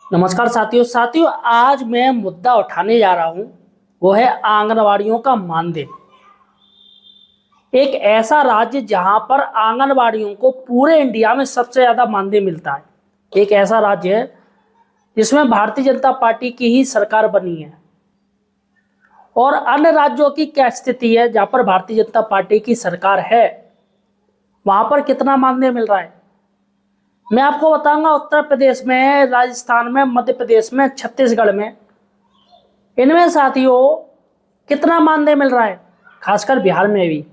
नमस्कार साथियों आज मैं मुद्दा उठाने जा रहा हूं। वो है आंगनवाड़ियों का मानदेय। एक ऐसा राज्य जहां पर आंगनवाड़ियों को पूरे इंडिया में सबसे ज्यादा मानदेय मिलता है। एक ऐसा राज्य है जिसमें भारतीय जनता पार्टी की ही सरकार बनी है। और अन्य राज्यों की क्या स्थिति है जहां पर भारतीय जनता पार्टी की सरकार है, वहां पर कितना मानदेय मिल रहा है मैं आपको बताऊंगा। उत्तर प्रदेश में, राजस्थान में, मध्य प्रदेश में, छत्तीसगढ़ में, इनमें साथियों कितना मानदेय मिल रहा है, खासकर बिहार में भी।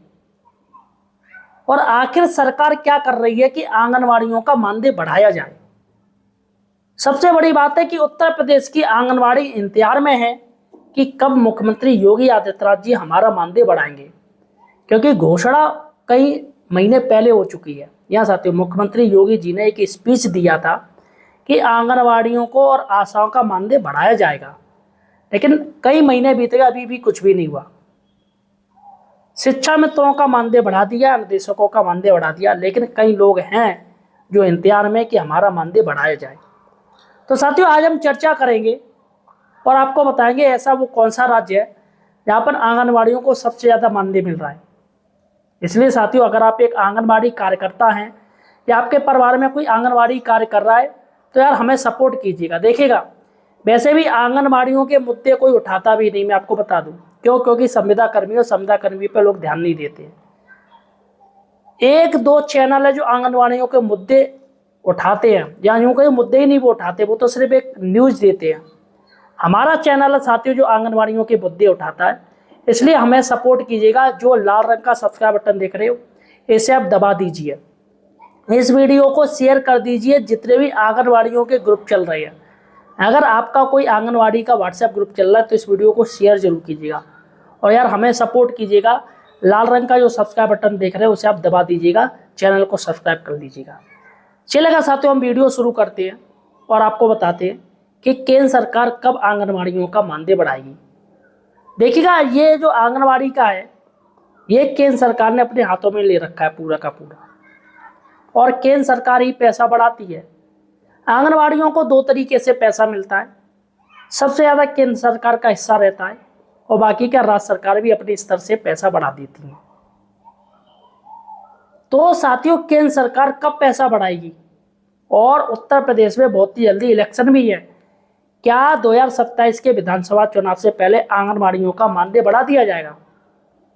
और आखिर सरकार क्या कर रही है कि आंगनवाड़ियों का मानदेय बढ़ाया जाए। सबसे बड़ी बात है कि उत्तर प्रदेश की आंगनवाड़ी इंतजार में है कि कब मुख्यमंत्री योगी आदित्यनाथ जी हमारा मानदेय बढ़ाएंगे, क्योंकि घोषणा कई महीने पहले हो चुकी है। यहाँ साथियों मुख्यमंत्री योगी जी ने एक स्पीच दिया था कि आंगनवाड़ियों को और आशाओं का मानदेय बढ़ाया जाएगा, लेकिन कई महीने बीत गए, अभी भी कुछ भी नहीं हुआ। शिक्षा मित्रों का मानदेय बढ़ा दिया, निदेशकों का मानदेय बढ़ा दिया, लेकिन कई लोग हैं जो इंतजार में कि हमारा मानदेय बढ़ाया जाए। तो साथियों आज हम चर्चा करेंगे और आपको बताएंगे ऐसा वो कौन सा राज्य है जहाँ पर आंगनवाड़ियों को सबसे ज़्यादा मानदेय मिल रहा है। इसलिए साथियों अगर आप एक आंगनवाड़ी कार्यकर्ता हैं या आपके परिवार में कोई आंगनवाड़ी कार्य कर रहा है तो यार हमें सपोर्ट कीजिएगा। देखिएगा वैसे भी आंगनवाड़ियों के मुद्दे कोई उठाता भी नहीं, मैं आपको बता दूं क्यों, क्योंकि संविदा कर्मी पर लोग ध्यान नहीं देते हैं। एक दो चैनल है जो आंगनवाड़ियों के मुद्दे उठाते हैं, या यूं कहीं मुद्दे ही नहीं वो उठाते, वो तो सिर्फ एक न्यूज देते हैं। हमारा चैनल है साथियों जो आंगनवाड़ियों के मुद्दे उठाता है, इसलिए हमें सपोर्ट कीजिएगा। जो लाल रंग का सब्सक्राइब बटन देख रहे हो इसे आप दबा दीजिए, इस वीडियो को शेयर कर दीजिए जितने भी आंगनवाड़ियों के ग्रुप चल रहे हैं। अगर आपका कोई आंगनवाड़ी का व्हाट्सएप ग्रुप चल रहा है तो इस वीडियो को शेयर जरूर कीजिएगा और यार हमें सपोर्ट कीजिएगा। लाल रंग का जो सब्सक्राइब बटन देख रहे हो उसे आप दबा दीजिएगा, चैनल को सब्सक्राइब कर लीजिएगा। चलेगा साथियों हम वीडियो शुरू करते हैं और आपको बताते हैं कि केंद्र सरकार कब आंगनवाड़ियों का मानदेय बढ़ाएगी। देखिएगा ये जो आंगनवाड़ी का है ये केंद्र सरकार ने अपने हाथों में ले रखा है पूरा का पूरा, और केंद्र सरकार ही पैसा बढ़ाती है। आंगनवाड़ियों को दो तरीके से पैसा मिलता है, सबसे ज़्यादा केंद्र सरकार का हिस्सा रहता है और बाकी का राज्य सरकार भी अपने स्तर से पैसा बढ़ा देती है। तो साथियों केंद्र सरकार कब पैसा बढ़ाएगी, और उत्तर प्रदेश में बहुत ही जल्दी इलेक्शन भी है, क्या 2027 के विधानसभा चुनाव से पहले आंगनवाड़ियों का मानदेय बढ़ा दिया जाएगा?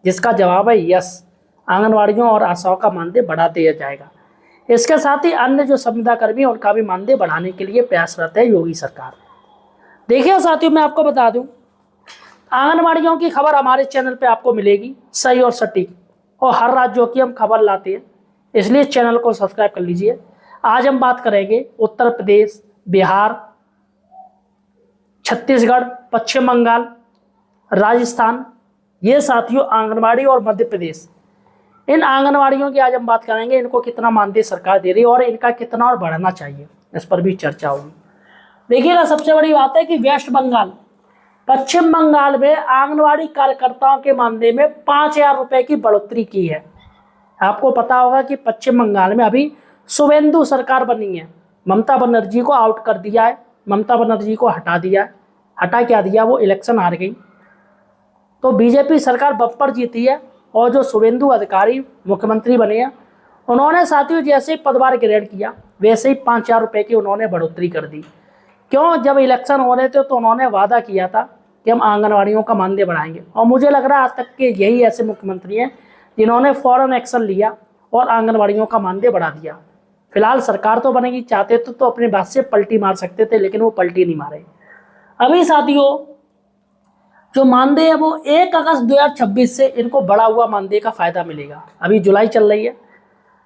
जिसका जवाब है यस, आंगनवाड़ियों और आशाओं का मानदेय बढ़ा दिया जाएगा। इसके साथ ही अन्य जो संविदा कर्मी है उनका भी मानदेय बढ़ाने के लिए प्रयासरत है योगी सरकार। देखिए साथियों मैं आपको बता दूं, आंगनवाड़ियों की खबर हमारे चैनल पे आपको मिलेगी सही और सटीक, और हर राज्यों की हम खबर लाते हैं, इसलिए चैनल को सब्सक्राइब कर लीजिए। आज हम बात करेंगे उत्तर प्रदेश, बिहार, छत्तीसगढ़, पश्चिम बंगाल, राजस्थान, ये साथियों आंगनवाड़ी, और मध्य प्रदेश। इन आंगनवाड़ियों की आज हम बात करेंगे, इनको कितना मानदेय सरकार दे रही है और इनका कितना और बढ़ाना चाहिए, इस पर भी चर्चा होगी। देखिएगा सबसे बड़ी बात है कि वेस्ट बंगाल, पश्चिम बंगाल में आंगनवाड़ी कार्यकर्ताओं के मानदेय में 5,000 रुपए की बढ़ोतरी की है। आपको पता होगा कि पश्चिम बंगाल में अभी शुभेंदु सरकार बनी है, ममता बनर्जी को आउट कर दिया है, ममता बनर्जी को हटा दिया है। हटा क्या दिया, वो इलेक्शन हार गई तो बीजेपी सरकार बम्पर जीती है, और जो शुभेंदु अधिकारी मुख्यमंत्री बने हैं उन्होंने साथियों जैसे ही पदभार ग्रहण किया वैसे ही 5,000 रुपए की उन्होंने बढ़ोतरी कर दी। क्यों, जब इलेक्शन हो रहे थे तो उन्होंने वादा किया था कि हम आंगनवाड़ियों का मानदेय बढ़ाएंगे, और मुझे लग रहा है आज तक के यही ऐसे मुख्यमंत्री हैं जिन्होंने फौरन एक्शन लिया और आंगनवाड़ियों का मानदेय बढ़ा दिया। फिलहाल सरकार तो बनेगी, चाहते तो अपनी बात से पलटी मार सकते थे, लेकिन वो पलटी नहीं मारे। अभी साथियों जो मानदेय है वो 1 अगस्त 2026 से इनको बढ़ा हुआ मानदेय का फायदा मिलेगा। अभी जुलाई चल रही है,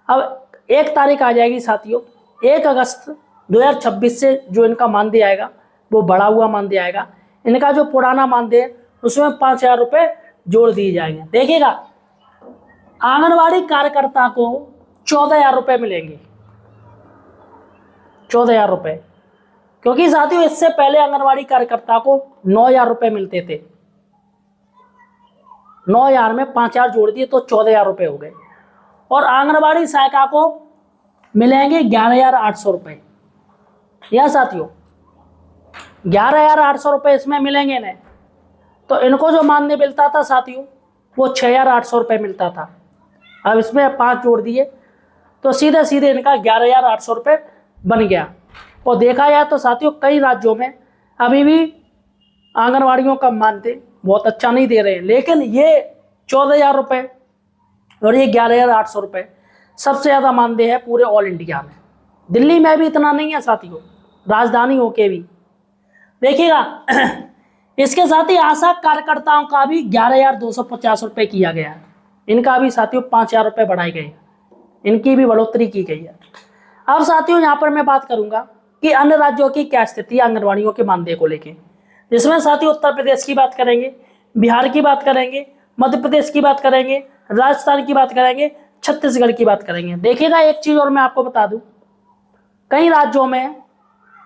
अब 1 तारीख आ जाएगी साथियों, 1 अगस्त 2026 से जो इनका मानदेय आएगा वो बढ़ा हुआ मानदेय आएगा। इनका जो पुराना मानदेय है उसमें 5,000 रुपये जोड़ दिए जाएंगे। देखिएगा आंगनवाड़ी कार्यकर्ता को 14,000 रुपये मिलेंगे, 14,000 रुपये, क्योंकि साथियों इससे पहले आंगनवाड़ी कार्यकर्ता को 9,000 रुपये मिलते थे। 9,000 में 5,000 जोड़ दिए तो 14,000 रुपये हो गए, और आंगनवाड़ी सहायिका को मिलेंगे 11,800 रुपये। यह साथियों 11,800 रुपये इसमें मिलेंगे इन्हें। तो इनको जो मानदेय मिलता था साथियों वो 6,800 रुपये मिलता था। अब इसमें 5 जोड़ दिए तो सीधे सीधे इनका 11,800 रुपये बन गया। और देखा जाए तो साथियों कई राज्यों में अभी भी आंगनवाड़ियों का मानदेय बहुत अच्छा नहीं दे रहे हैं, लेकिन ये 14,000 रुपये और ये 11,800 रुपये सबसे ज़्यादा मानदेय है पूरे ऑल इंडिया में। दिल्ली में भी इतना नहीं है साथियों, राजधानी होके भी। देखिएगा इसके साथ ही आशा कार्यकर्ताओं का भी 11,250 रुपये किया गया है। इनका भी साथियों 5,000 रुपये बढ़ाए गए हैं, इनकी भी बढ़ोतरी की गई है। अब साथियों यहाँ पर मैं बात करूंगा कि अन्य राज्यों की क्या स्थिति है आंगनवाड़ियों के मानदेय को लेके, जिसमें साथियों उत्तर प्रदेश की बात करेंगे, बिहार की बात करेंगे, मध्य प्रदेश की बात करेंगे, राजस्थान की बात करेंगे, छत्तीसगढ़ की बात करेंगे। देखिएगा एक चीज और मैं आपको बता दूं, कई राज्यों में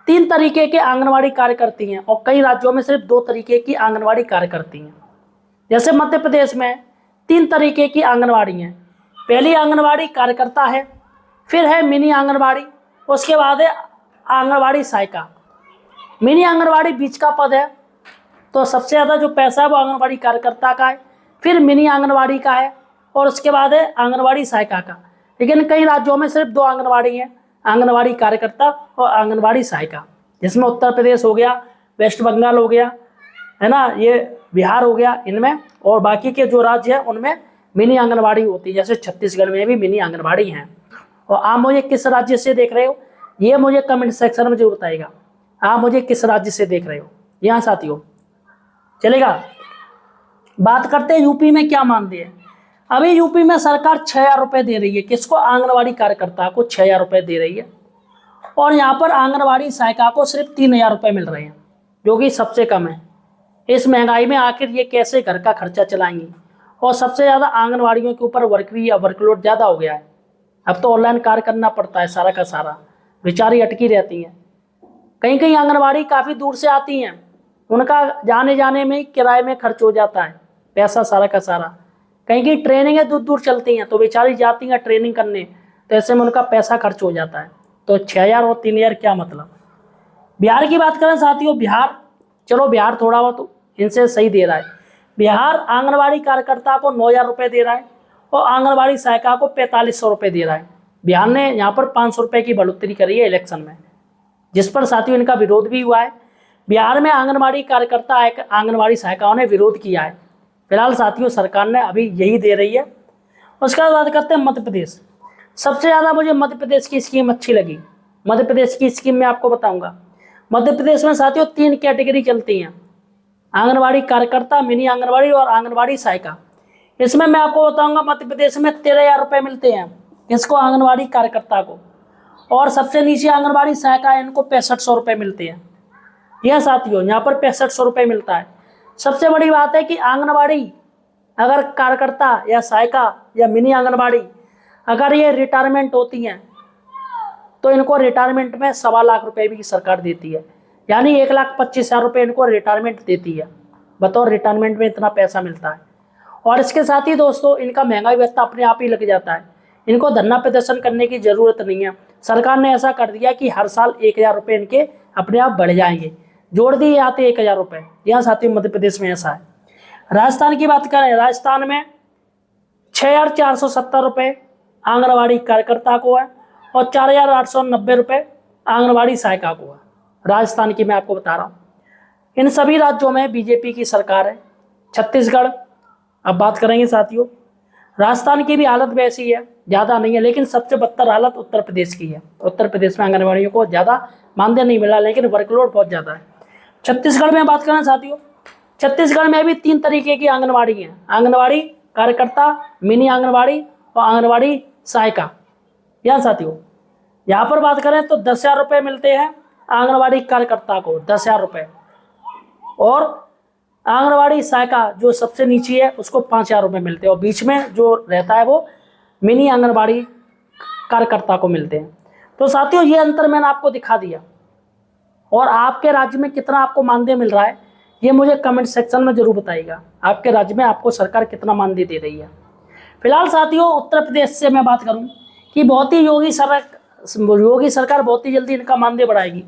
3 तरीके के आंगनवाड़ी कार्य करती हैं और कई राज्यों में सिर्फ 2 तरीके की आंगनवाड़ी कार्य करती हैं। जैसे मध्य प्रदेश में 3 तरीके की आंगनवाड़ी हैं। पहली आंगनवाड़ी कार्यकर्ता है, फिर है मिनी आंगनवाड़ी, उसके बाद है आंगनवाड़ी सहायिका। मिनी आंगनवाड़ी बीच का पद है, तो सबसे ज़्यादा जो पैसा है वो आंगनवाड़ी कार्यकर्ता का है, फिर मिनी आंगनवाड़ी का है और उसके बाद है आंगनवाड़ी सहायिका का। लेकिन कई राज्यों में सिर्फ 2 आंगनवाड़ी हैं, आंगनवाड़ी कार्यकर्ता और आंगनवाड़ी सहायिका, जिसमें उत्तर प्रदेश हो गया, वेस्ट बंगाल हो गया, है ना, ये बिहार हो गया इनमें, और बाकी के जो राज्य हैं उनमें मिनी आंगनवाड़ी होती है। जैसे छत्तीसगढ़ में भी मिनी आंगनवाड़ी हैं। और आप मुझे किस राज्य से देख रहे हो ये मुझे कमेंट सेक्शन में जरूर बताइएगा, आप मुझे किस राज्य से देख रहे हो यहाँ साथियों। चलेगा, बात करते हैं यूपी में क्या मानदेय है। अभी यूपी में सरकार 6,000 रुपये दे रही है, किसको, आंगनवाड़ी कार्यकर्ता को 6,000 रुपये दे रही है। और यहाँ पर आंगनवाड़ी सहायिका को सिर्फ 3,000 रुपये मिल रहे हैं, जो कि सबसे कम है। इस महंगाई में आखिर ये कैसे घर का खर्चा चलाएंगी। और सबसे ज़्यादा आंगनवाड़ियों के ऊपर वर्कलोड ज़्यादा हो गया है। अब तो ऑनलाइन कार्य करना पड़ता है सारा का सारा, बेचारी अटकी रहती हैं। कहीं कहीं आंगनवाड़ी काफ़ी दूर से आती हैं, उनका जाने जाने में किराए में खर्च हो जाता है पैसा सारा का सारा। कहीं कहीं ट्रेनिंगें दूर दूर चलती हैं तो बेचारी जाती हैं ट्रेनिंग करने, तो ऐसे में उनका पैसा खर्च हो जाता है। तो 6,000 और 3,000 क्या मतलब। बिहार की बात करें साथियों, बिहार, चलो बिहार थोड़ा बहुत इनसे सही दे रहा है। बिहार आंगनवाड़ी कार्यकर्ता को 9,000 रुपये दे रहा है और आंगनवाड़ी सहायिका को 4,500 रुपये दे रहा है। बिहार ने यहाँ पर 500 रुपये की बढ़ोतरी करी है इलेक्शन में, जिस पर साथियों इनका विरोध भी हुआ है। बिहार में आंगनवाड़ी कार्यकर्ता आंगनवाड़ी सहायिकाओं ने विरोध किया है। फिलहाल साथियों सरकार ने अभी यही दे रही है। उसके बाद बात करते हैं मध्य प्रदेश। सबसे ज़्यादा मुझे मध्य प्रदेश की स्कीम अच्छी लगी। मध्य प्रदेश की स्कीम में आपको बताऊंगा। मध्य प्रदेश में साथियों 3 कैटेगरी चलती हैं, आंगनवाड़ी कार्यकर्ता, मिनी आंगनवाड़ी और आंगनवाड़ी सहायिका। इसमें मैं आपको बताऊंगा मध्य प्रदेश में 13,000 रुपये मिलते हैं इसको, आंगनवाड़ी कार्यकर्ता को। और सबसे नीचे आंगनवाड़ी सहायिका है, इनको 6500 रुपये मिलते हैं। यह साथियों यहाँ पर 6500 रुपये मिलता है। सबसे बड़ी बात है कि आंगनवाड़ी अगर कार्यकर्ता या सहायिका या मिनी आंगनवाड़ी अगर ये रिटायरमेंट होती हैं तो इनको रिटायरमेंट में 1.25 लाख रुपए भी सरकार देती है, यानी 1,25,000 रुपये इनको रिटायरमेंट देती है। बतौर रिटायरमेंट में इतना पैसा मिलता है। और इसके साथ ही दोस्तों इनका महंगाई भत्ता अपने आप ही लग जाता है, इनको धरना प्रदर्शन करने की ज़रूरत नहीं है। सरकार ने ऐसा कर दिया कि हर साल 1,000 रुपये इनके अपने आप बढ़ जाएंगे, जोड़ दिए आते 1,000 रुपये। यहाँ साथियों मध्य प्रदेश में ऐसा है। राजस्थान की बात करें, राजस्थान में 6,470 रुपये आंगनवाड़ी कार्यकर्ता को है और 4,890 रुपये आंगनवाड़ी सहायिका को है। राजस्थान की मैं आपको बता रहा हूँ। इन सभी राज्यों में बीजेपी की सरकार है। छत्तीसगढ़, अब बात करेंगे साथियों। राजस्थान की भी हालत वैसी है, ज़्यादा नहीं है, लेकिन सबसे बदतर हालत उत्तर प्रदेश की है। उत्तर प्रदेश में आंगनवाड़ियों को ज़्यादा मानदेय नहीं मिला, लेकिन वर्कलोड बहुत ज़्यादा है। छत्तीसगढ़ में बात करें साथियों, छत्तीसगढ़ में भी 3 तरीके की आंगनवाड़ी हैं, आंगनवाड़ी कार्यकर्ता, मिनी आंगनवाड़ी और आंगनवाड़ी सहायिका। यहाँ साथियों यहाँ पर बात करें तो 10,000 रुपये मिलते हैं आंगनवाड़ी कार्यकर्ता को, 10,000 रुपये, और आंगनवाड़ी सहायिका जो सबसे नीचे है उसको 5,000 रुपये मिलते हैं, और बीच में जो रहता है वो मिनी आंगनवाड़ी कार्यकर्ता को मिलते हैं। तो साथियों ये अंतर मैंने आपको दिखा दिया। और आपके राज्य में कितना आपको मानदेय मिल रहा है ये मुझे कमेंट सेक्शन में जरूर बताइएगा। आपके राज्य में आपको सरकार कितना मानदेय दे रही है। फिलहाल साथियों उत्तर प्रदेश से मैं बात करूं कि बहुत ही योगी सरकार बहुत ही जल्दी इनका मानदेय बढ़ाएगी।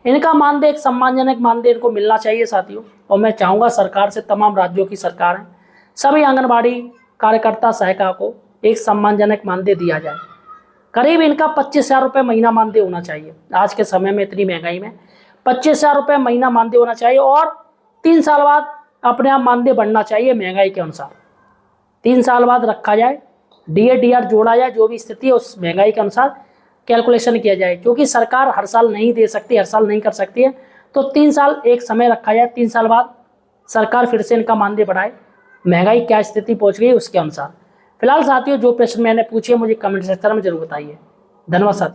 इनका मानदेय एक सम्मानजनक मानदेय इनको मिलना चाहिए साथियों। और मैं चाहूँगा सरकार से, तमाम राज्यों की सरकार है, सभी आंगनबाड़ी कार्यकर्ता सहायिका को एक सम्मानजनक मानदेय दिया जाए। करीब इनका 25,000 रुपये महीना मानदेय होना चाहिए। आज के समय में इतनी महंगाई में 25,000 रुपये महीना मानदेय होना चाहिए और 3 साल बाद अपने आप मानदेय बढ़ना चाहिए महंगाई के अनुसार। 3 साल बाद रखा जाए, DA DR जोड़ा जाए, जो भी स्थिति है उस महंगाई के अनुसार कैलकुलेशन किया जाए, क्योंकि सरकार हर साल नहीं दे सकती, हर साल नहीं कर सकती है। तो 3 साल एक समय रखा जाए, 3 साल बाद सरकार फिर से इनका मानदेय बढ़ाए, महंगाई क्या स्थिति पहुंच गई उसके अनुसार। फिलहाल साथियों जो प्रश्न मैंने पूछे मुझे कमेंट सेक्शन में जरूर बताइए। धन्यवाद साथियों।